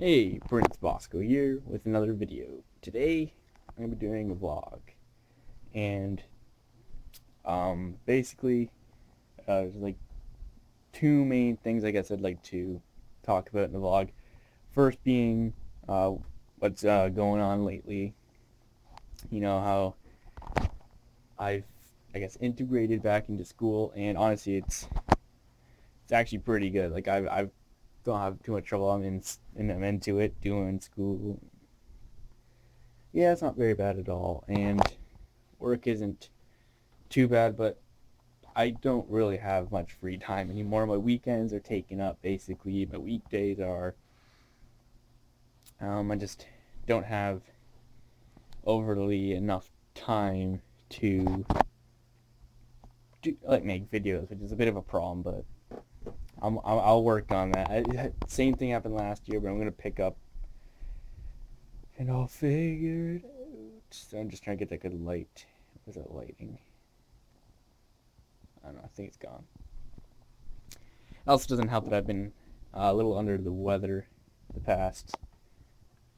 Hey, Prince Bosco here with another video. Today, I'm going to be doing a vlog. And, basically, there's like two main things I guess I'd like to talk about in the vlog. First being, what's going on lately. You know, how I've, I guess, integrated back into school, and honestly, it's actually pretty good. Like, I've don't have too much trouble. I'm into it, doing school. Yeah, it's not very bad at all, and work isn't too bad, but I don't really have much free time anymore. My weekends are taken up, basically. My weekdays are. I just don't have overly enough time to make videos, which is a bit of a problem, but I'll work on that. Same thing happened last year, but I'm gonna pick up and I'll figure it out. So I'm just trying to get that good light. What's that lighting? I don't know. I think it's gone. It also doesn't help that I've been a little under the weather the past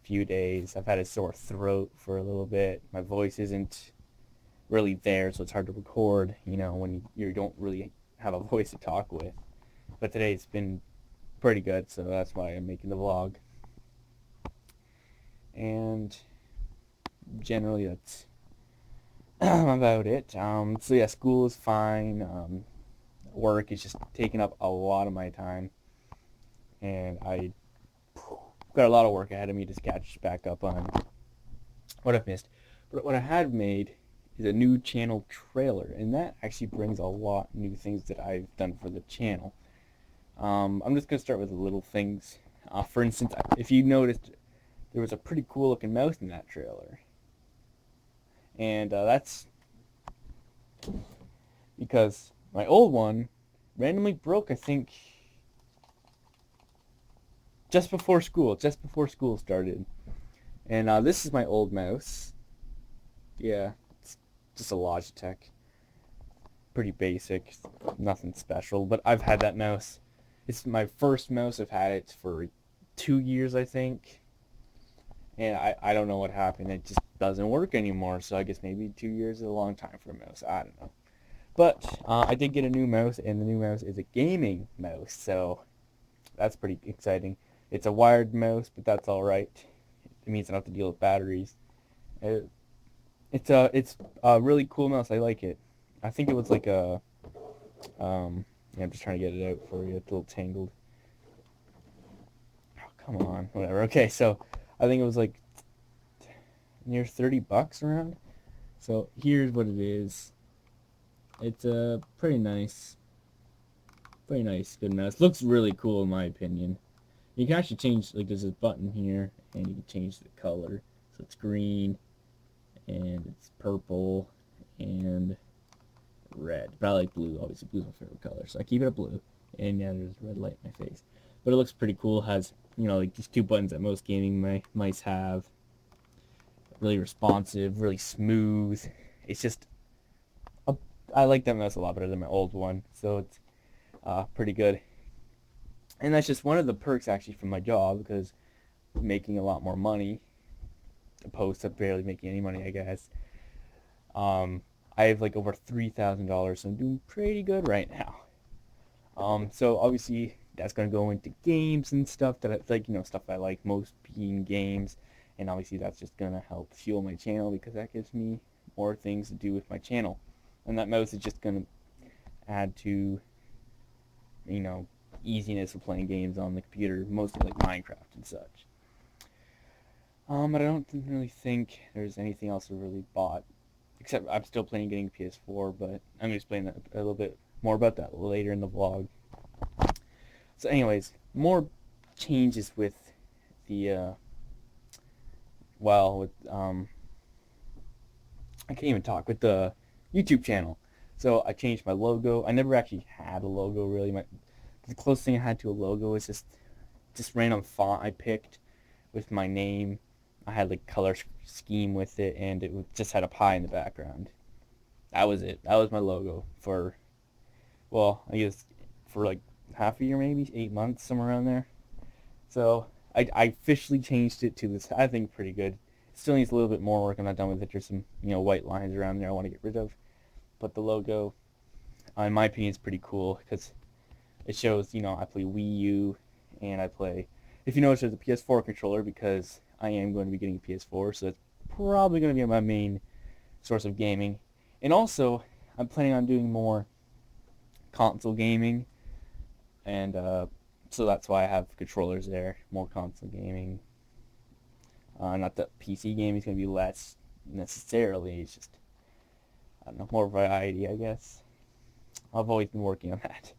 few days. I've had a sore throat for a little bit. My voice isn't really there, so it's hard to record, when you don't really have a voice to talk with. But today it's been pretty good, so that's why I'm making the vlog. And generally that's about it. So yeah, school is fine. Work is just taking up a lot of my time, and I got a lot of work ahead of me to catch back up on what I've missed. But what I had made is a new channel trailer, and that actually brings a lot of new things that I've done for the channel. I'm just gonna start with the little things. For instance, if you noticed, there was a pretty cool looking mouse in that trailer, and that's because my old one randomly broke, I think, just before school started. And this is my old mouse. Yeah, it's just a Logitech. Pretty basic, nothing special. But I've had that mouse. It's my first mouse. I've had it for 2 years, I think. And I don't know what happened. It just doesn't work anymore. So I guess maybe 2 years is a long time for a mouse. I don't know. But I did get a new mouse, and the new mouse is a gaming mouse. So that's pretty exciting. It's a wired mouse, but that's all right. It means I don't have to deal with batteries. It, it's a really cool mouse. I like it. I think it was like a yeah, I'm just trying to get it out for you. It's a little tangled. Oh, come on, whatever. Okay, so I think it was like near $30 around. So here's what it is. It's a pretty nice, good mouse. Looks really cool in my opinion. You can actually change, like, there's this button here, and you can change the color. So it's green, and it's purple, and red. But I like blue. Obviously, blue's my favorite color, so I keep it at blue. And yeah, there's red light in my face. But it looks pretty cool. It has, like these two buttons that most gaming mice have. Really responsive, really smooth. It's just, I like that mouse a lot better than my old one. So it's pretty good. And that's just one of the perks actually from my job, because making a lot more money opposed to barely making any money, I guess. I have like over $3,000, so I'm doing pretty good right now. So obviously that's gonna go into games and stuff that I like, stuff I like most being games, and obviously that's just gonna help fuel my channel because that gives me more things to do with my channel, and that mouse is just gonna add to, you know, easiness of playing games on the computer, mostly like Minecraft and such. But I don't really think there's anything else I really bought, except I'm still planning getting a PS4, but I'm gonna explain that a little bit more about that later in the vlog. So, anyways, more changes with the with I can't even talk with the YouTube channel. So I changed my logo. I never actually had a logo really. The closest thing I had to a logo was just random font I picked with my name. I had like color scheme with it, and just had a pie in the background. That was it. That was my logo for, well, I guess for like half a year, maybe 8 months, somewhere around there. So I officially changed it to this. I think pretty good. It still needs a little bit more work. I'm not done with it. There's some white lines around there I want to get rid of. But the logo, in my opinion, is pretty cool because it shows I play Wii U and I play. If you notice, there's a PS4 controller because I am going to be getting a PS4, so it's probably going to be my main source of gaming. And also, I'm planning on doing more console gaming, and so that's why I have controllers there. More console gaming. Not that PC gaming is going to be less necessarily. It's just, I don't know, more variety, I guess. I've always been working on that.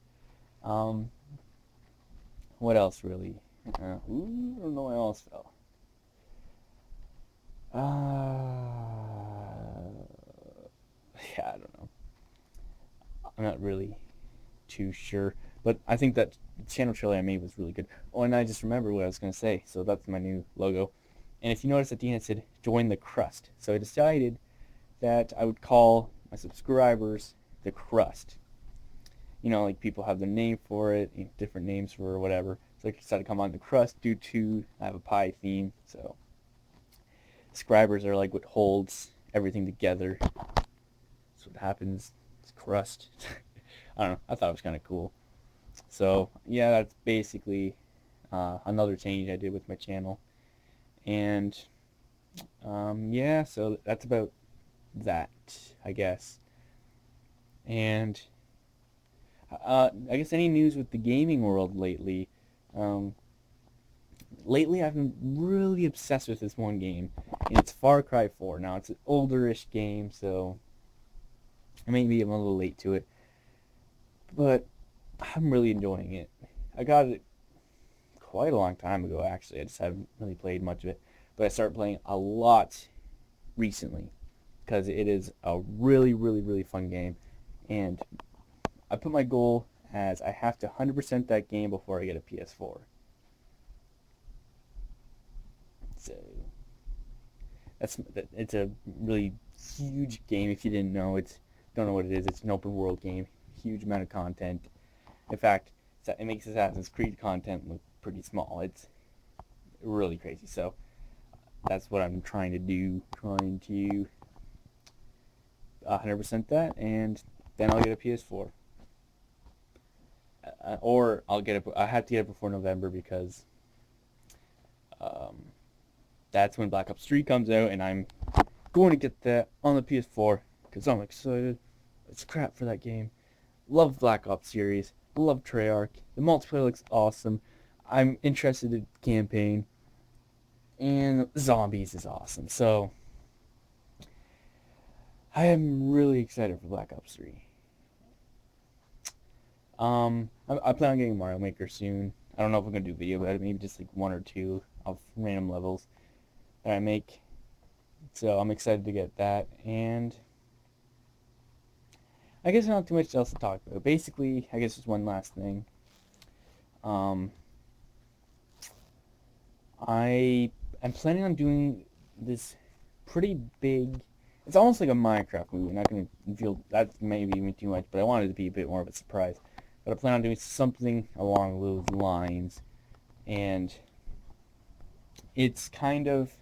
What else really? I don't know what else fell. Yeah, I don't know. I'm not really too sure, but I think that channel trailer I made was really good. Oh, and I just remembered what I was going to say, so that's my new logo. And if you notice at the end it said, join the Crust. So I decided that I would call my subscribers the Crust. Like people have their name for it, different names for whatever. So I decided to come on the Crust due to I have a pie theme. So subscribers are like what holds everything together. That's what happens. It's Crust. I don't know. I thought it was kind of cool. So yeah, that's basically another change I did with my channel. And yeah, so that's about that, I guess. And I guess any news with the gaming world lately? Lately I've been really obsessed with this one game, and it's Far Cry 4. Now, it's an older-ish game, so maybe I'm a little late to it, but I'm really enjoying it. I got it quite a long time ago, actually. I just haven't really played much of it, but I started playing a lot recently because it is a really, really, really fun game, and I put my goal as I have to 100% that game before I get a PS4. So it's a really huge game. If you didn't know, don't know what it is. It's an open world game, huge amount of content. In fact, it makes Assassin's Creed content look pretty small. It's really crazy. So that's what I'm trying to do, trying to 100% that, and then I'll get a PS4. Or I have to get it before November because that's when Black Ops 3 comes out, and I'm going to get that on the PS4 because I'm excited. It's crap for that game. Love Black Ops series. Love Treyarch. The multiplayer looks awesome. I'm interested in the campaign. And zombies is awesome. So I am really excited for Black Ops 3. I plan on getting Mario Maker soon. I don't know if I'm going to do a video about it. Maybe just like one or two of random levels that I make. So I'm excited to get that. And I guess not too much else to talk about. Basically, I guess just one last thing. I am planning on doing this pretty big. It's almost like a Minecraft movie. I'm not going to feel that maybe even too much, but I wanted it to be a bit more of a surprise. But I plan on doing something along those lines, and it's kind of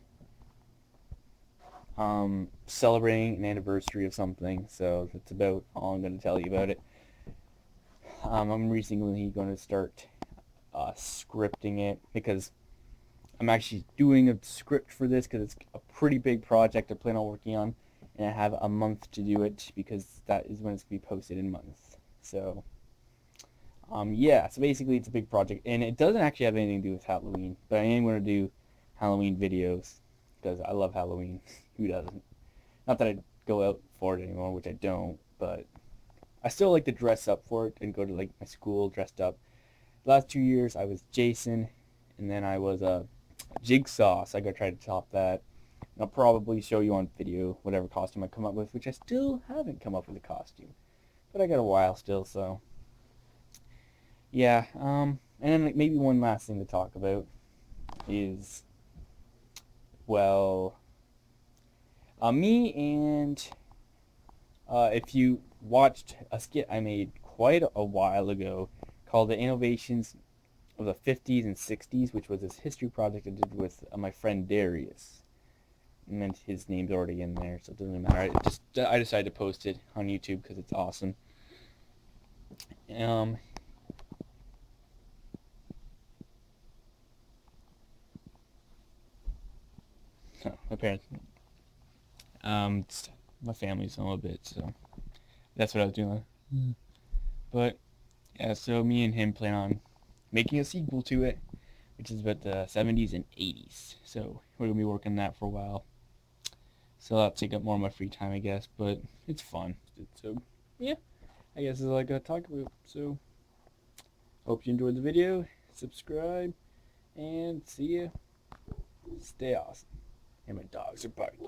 celebrating an anniversary of something. So that's about all I'm going to tell you about it. I'm recently going to start scripting it because I'm actually doing a script for this because it's a pretty big project I plan on working on, and I have a month to do it because that is when it's going to be posted in a month. So yeah, so basically it's a big project, and it doesn't actually have anything to do with Halloween, but I am going to do Halloween videos because I love Halloween. Who doesn't? Not that I go out for it anymore, which I don't, but I still like to dress up for it and go to like my school dressed up. The last 2 years I was Jason, and then I was Jigsaw, so I gotta try to top that. And I'll probably show you on video whatever costume I come up with, which I still haven't come up with a costume, but I got a while still, so yeah. And then like, maybe one last thing to talk about is, well, me and if you watched a skit I made quite a while ago called the Innovations of the 50s and 60s, which was this history project I did with my friend Darius. And his name's already in there, so it doesn't really matter. I decided to post it on YouTube because it's awesome. Um, so my parents, my family's a little bit, so that's what I was doing. But yeah, so me and him plan on making a sequel to it, which is about the 70s and 80s. So we're gonna be working on that for a while. So that'll take up more of my free time, I guess. But it's fun. So yeah, I guess it's like I talk about. So hope you enjoyed the video. Subscribe and see ya. Stay awesome. And my dogs are barking.